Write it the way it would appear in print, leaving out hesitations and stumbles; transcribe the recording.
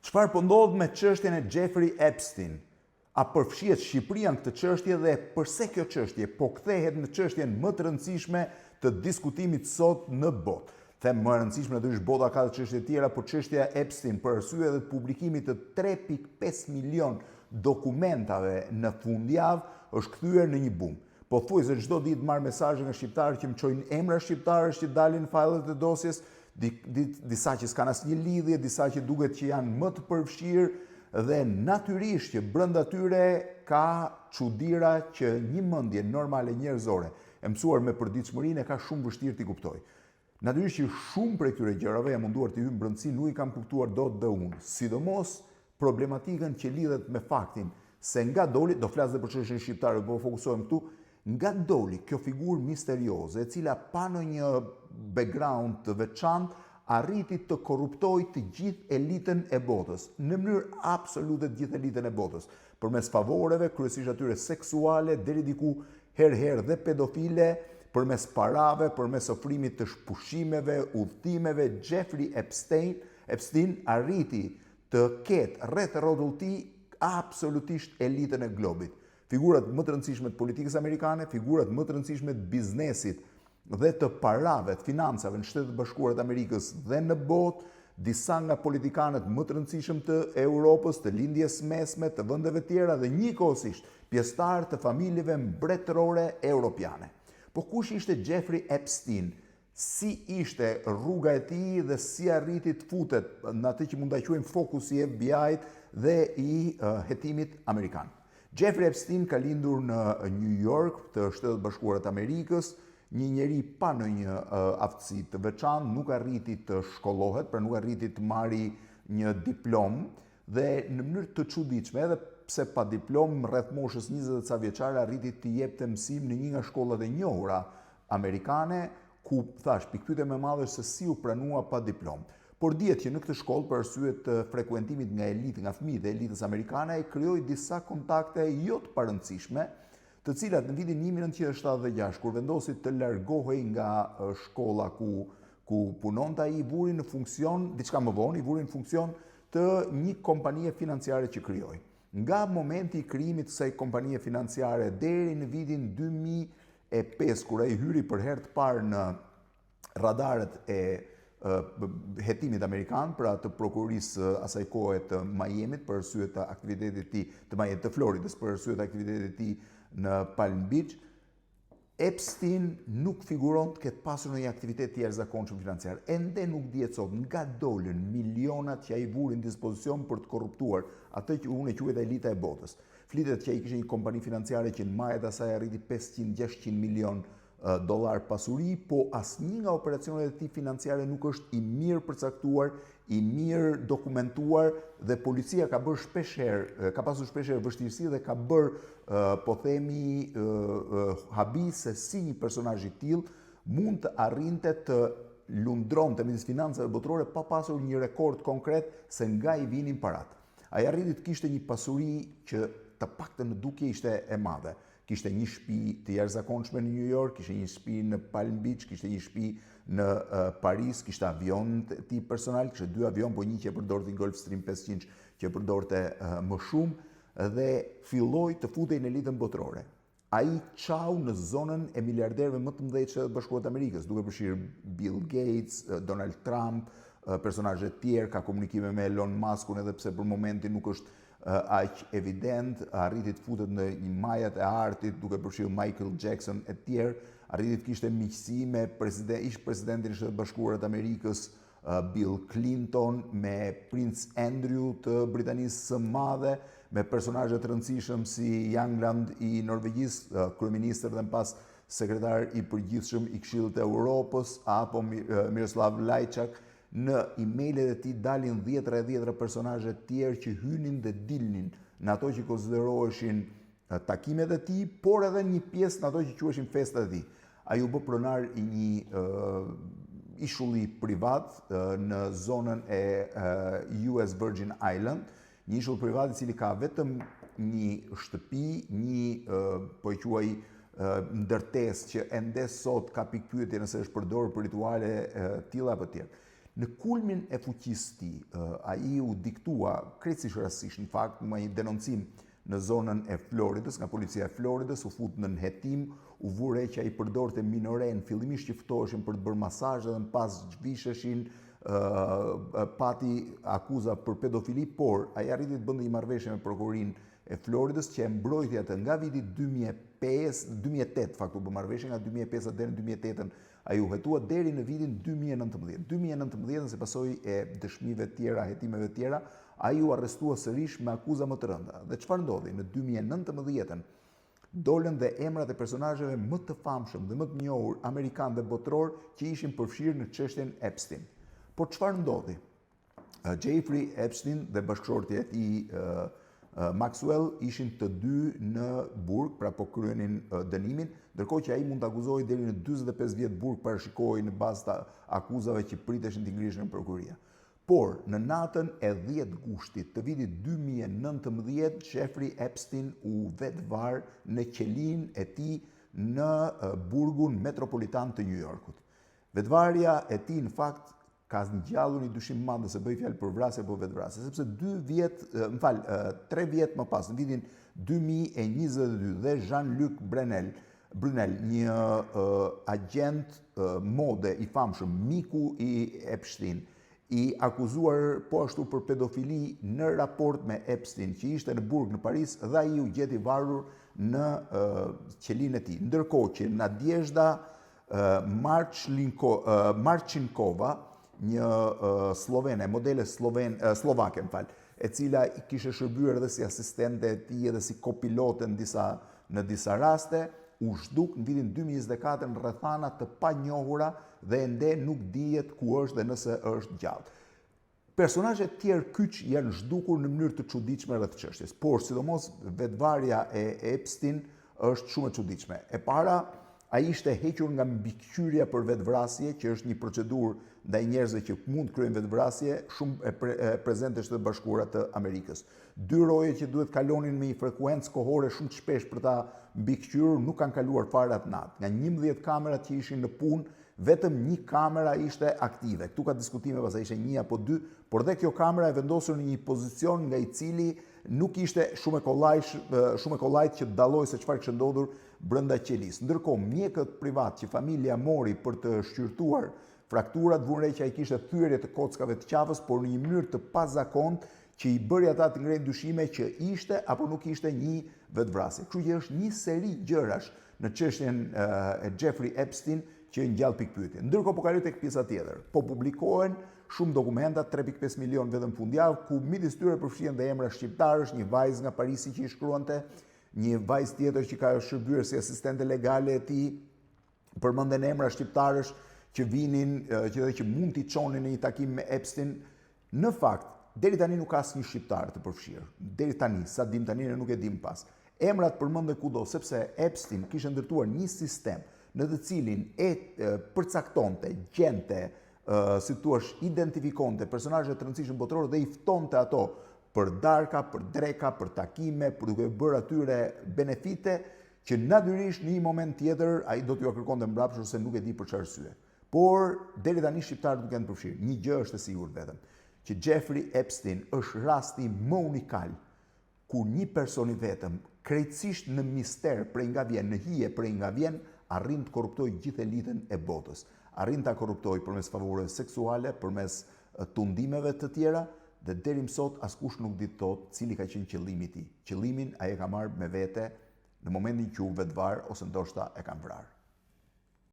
Çfarë po ndodh me çështjen e Jeffrey Epstein? A përfshihet Shqipëria në këtë çështje dhe përse kjo çështje po kthehet në çështjen më të rëndësishme të diskutimit sot në botë? Them më e rëndësishme natyrisht bota ka të çështje tjera, por çështja Epstein për arsye të publikimit të 3.5 milion dokumentave në fundjavë është kthyer në një bum. Po thuaj se çdo ditë marr mesazhe nga shqiptarë që më çojnë emra shqiptarësh që dalin në fajlet e dosjes, disa që s'kan asnjë lidhje, disa që duket që janë më të përfshirë dhe natyrisht që brenda tyre ka çuditëra që një mendje normale njerëzore e mësuar me përditshmërinë ka shumë vështirë t'i kuptoj. Natyrisht që shumë prej këtyre gjërave jam munduar t'i hym brendësi, nuk i kam kuptuar dot dhe unë. Sidomos problematikën që lidhet me faktin se nga doli, do flas edhe për çështjen shqiptare, po fokusohem këtu, nga doli kjo figurë misterioze, e cila pa ndonjë background të veçantë arriti të korruptojë të gjithë elitën e botës, në mënyrë absolute të gjithë elitën e botës, përmes favoreve, kryesisht atyre seksuale, deri diku herë dhe pedofile, përmes parave, përmes ofrimit të shpushimeve, udhëtimeve. Jeffrey Epstein arriti të ketë rreth rrotull tij absolutisht elitën e globit. Figurat më të rëndësishme të politikës amerikane, figurat më të rëndësishme të biznesit dhe të parave, të financave në Shtetet Bashkuara të Amerikës dhe në botë, disa nga politikanët më të rëndësishëm të Europës, të lindjes mesme, të vendeve tjera dhe njëkohësisht pjesëtarë të familjeve mbretërore europiane. Po kush ishte Jeffrey Epstein? Si ishte rruga e tij dhe si arriti të futet në atë që mund ta quajmë fokusi i FBI-t dhe i hetimit amerikan? Jeffrey Epstein ka lindur në New York të Shtetet Bashkuara të Amerikës, një njeri pa ndonjë aftësi të veçantë, nuk arriti të shkollohet, pra nuk arriti të marrë një diplomë dhe në mënyrë të çuditshme, edhe pse pa diplomë, rreth moshës 20 ca vjeçare arriti të jepte mësim në një nga shkollat e njohura amerikane, ku thash pikpyetje më e madhe se si u pranua pa diplomë. Por dihet që në këtë shkollë, për arsye të frekuentimit nga elitë, nga fëmijët e elitës amerikane, ai krijoi disa kontakte jo të parëndësishme, të cilat në vitin 1976, kur vendosi të largohej nga shkolla ku punonte ai, i vurin në funksion, diçka më vonë, i vurin në funksion të një kompanie financiare që krijoi. Nga momenti i krijimit të kësaj kompanie financiare deri në vitin 2005, kur ai hyri për herë të parë në radaret e hetimit amerikan, pra të prokurorisë asaj kohe të Miamit për arsye të aktivitetit të Floridës, për arsye të aktivitetit të tij në Palm Beach, Epstein nuk figuron të ketë pasur ndonjë aktivitet të jashtëzakonshëm financiar. Ende nuk dihet sot nga dolën milionat që ai vuri në dispozicion për të korruptuar atë që unë e quaj elita e botës. Flitet që ai kishte një kompani financiare që në majet asaj arriti 500-600 milion dollar pasuri, po asnjë nga operacionet e tij financiare nuk është i mirë përcaktuar, i mirë dokumentuar dhe policia ka bërë shpeshherë, ka pasur shpeshherë vështirësi dhe ka bërë, po themi, habi se si një personazh i tillë mund të arrinte të lundronte midis financave botërore pa pasur një rekord konkret se nga i vinin parat. Ai arriti të kishte një pasuri që të paktën në dukje ishte e madhe. Kishte një shtëpi të jashtëzakonshme në New York, kishte një shtëpi në Palm Beach, kishte një shtëpi në Paris, kishte avion të tij personal, kishte 2 avion, po një që e përdorte Gulfstream 500 që e përdorte më shumë dhe filloi të futej në elitën botërore. Ai çau në zonën e miliarderëve më të mëdhenj të Shtetet Bashkuara të Amerikës, duke përfshirë Bill Gates, Donald Trump, personazhe të tjerë, ka komunikime me Elon Muskun edhe pse për momentin nuk është aq evident, arriti të futet në majat e artit, duke përfshirë Michael Jackson e tjerë, arriti të kishte miqësi me ish presidentin e Shtetet Bashkuara të Amerikës, Bill Clinton, me Prince Andrew të Britanisë së Madhe, me personazhe të rëndësishëm si Jagland i Norvegjisë, kryeminist dhe më pas sekretar i përgjithshëm i Këshillit të Evropës, apo Miroslav Lajçak. Në emailët e tij dalin dhjetra personazhe të tjerë që hynin dhe dilnin në ato që konsideroheshin takimet e tij, por edhe një pjesë në ato që quheshin festat e tij. Ai u bë pronar i një ishulli privat në zonën e US Virgin Island, një ishull privat i cili ka vetëm një shtëpi, një po e quaj ndërtesë që ende sot ka pikpyetje nëse është përdorur për rituale tilla apo tjerë. Në kulmin e fuqisë së tij, ai u diktua krejtësisht rastësisht në fakt me një denoncim në zonën e Floridës, nga policia e Floridës, u fut në hetim, u vure që ai përdorte minoren, fillimisht që ftoheshin për të bërë masazh dhe më pas zhvisheshin, pati akuza për pedofili, por ai arriti të bënte një marrëveshje me prokurorinë e Floridës që e mbrojtja atë nga viti 2008, faktu bë marrëveshje nga 2005 deri në 2008 ai u hetua deri në vitin 2019. 2019 si pasojë e dëshmive të tjera, hetimeve të tjera, ai u arrestua sërish me akuza më të rënda. Dhe çfarë ndodhi? Në 2019 dolën dhe emrat e personazheve më të famshëm dhe më të njohur amerikan dhe botror që ishin përfshirë në çështjen Epstein. Por çfarë ndodhi? Jeffrey Epstein dhe bashkëshortja e tij Maxwell ishin të dy në burg, pra po kryenin dënimin, ndërkohë që ai mund të akuzohej deri në 45 vjet burg parashikohej në bazë të akuzave që priteshin të ngrihen në prokuria. Por në natën e 10 gushtit të vitit 2019, Jeffrey Epstein u vetvar në qelinë e tij në burgun metropolitan të New Yorkut. Vetvarja e tij në fakt ka ngjallur një dyshim madh se bëj fjalë për vrasje apo vetvrasje, sepse 3 vjet më pas, në vitin 2022, dhe Jean-Luc Brunel, një agent mode i famshëm, miku i Epstein, i akuzuar po ashtu për pedofili në raport me Epstein, që ishte në burg në Paris, dhe ai u gjeti varur në qelinë e tij. Ndërkohë që Nadezhda Marcinkova, një slovene, modele slovake, e cila kishte shërbyer edhe si asistente e tij edhe si kopilote në disa raste, u zhduk në vitin 2024 në rrethana të panjohura dhe ende nuk dihet ku është dhe nëse është gjallë. Personazhet tjerë kyç janë zhdukur në mënyrë të çuditshme rreth çështjes, por sidomos vetvarja e Epstein është shumë e çuditshme. E para, ai ishte hequr nga mbikëqyrja për vetvrasje, që është një procedurë ndaj njerëzve që mund kryejnë vetvrasje, shumë e prezente në Shtetet Bashkuara të Amerikës. 2 roje që duhet kalonin me një frekuencë kohore shumë të shpesh për ta mbikëqyrur nuk kanë kaluar fare atë natë. Nga 11 kamerat që ishin në punë, vetëm 1 kamera ishte aktive. Këtu ka diskutime pastaj ishte 1 apo 2, por dhe kjo kamera e vendosur në një pozicion nga i cili nuk ishte shumë e kollajt që të dallojë se çfarë kishte ndodhur brenda qelisë. Ndërkohë, mjekët privat që familja mori për të shqyrtuar frakturat, vure që ai kishte thyerje të kockave të qafës, por në një mënyrë të pazakontë që i bëri ata të ngrenë dyshime që ishte apo nuk ishte një vetvrasje. Kështu që është një seri gjërash në çështjen e Jeffrey Epstein që ngjall pikpyetje. Ndërkohë po kaloj tek pjesa tjetër. Po publikohen shumë dokumenta, 3.5 milion vetëm fundjavë, ku midis tyre përfshihen dhe emra shqiptarësh, një vajzë nga Parisi që i shkruante, një vajzë tjetër që ka shërbyer si asistente legale e tij, përmenden emra shqiptarësh që vinin, që mund t'i çonin në një takim me Epstein. Në fakt, deri tani nuk ka asnjë shqiptar të përfshirë. Deri tani, sa dim tani ne nuk e dim pas. Emrat përmenden kudo, sepse Epstein kishte ndërtuar një sistem në të cilin e përcaktonte, gjente, si thua, identifikonte personazhe të rëndësishëm botror dhe i ftonte ato për darka, për dreka, për takime, për duke bërë atyre benefite që natyrisht në një moment tjetër ai do t'ju kërkonte mbrapsht ose nuk e di për çfarë arsye. Por deri tani shqiptarët nuk janë të përfshirë. Një gjë është e sigurt vetëm, që Jeffrey Epstein është rasti më unikal kur një person i vetëm, krejtësisht në mister prej nga vjen, në hije prej nga vjen, arrin të korruptojë gjithë elitën e botës. Arrin ta korruptojë përmes favoreve seksuale, përmes tundimeve të tjera, dhe deri më sot askush nuk di të thotë cili ka qenë qëllimi i tij. Qëllimin ai e ka marrë me vete në momentin që u vetvar ose ndoshta e kanë vrarë.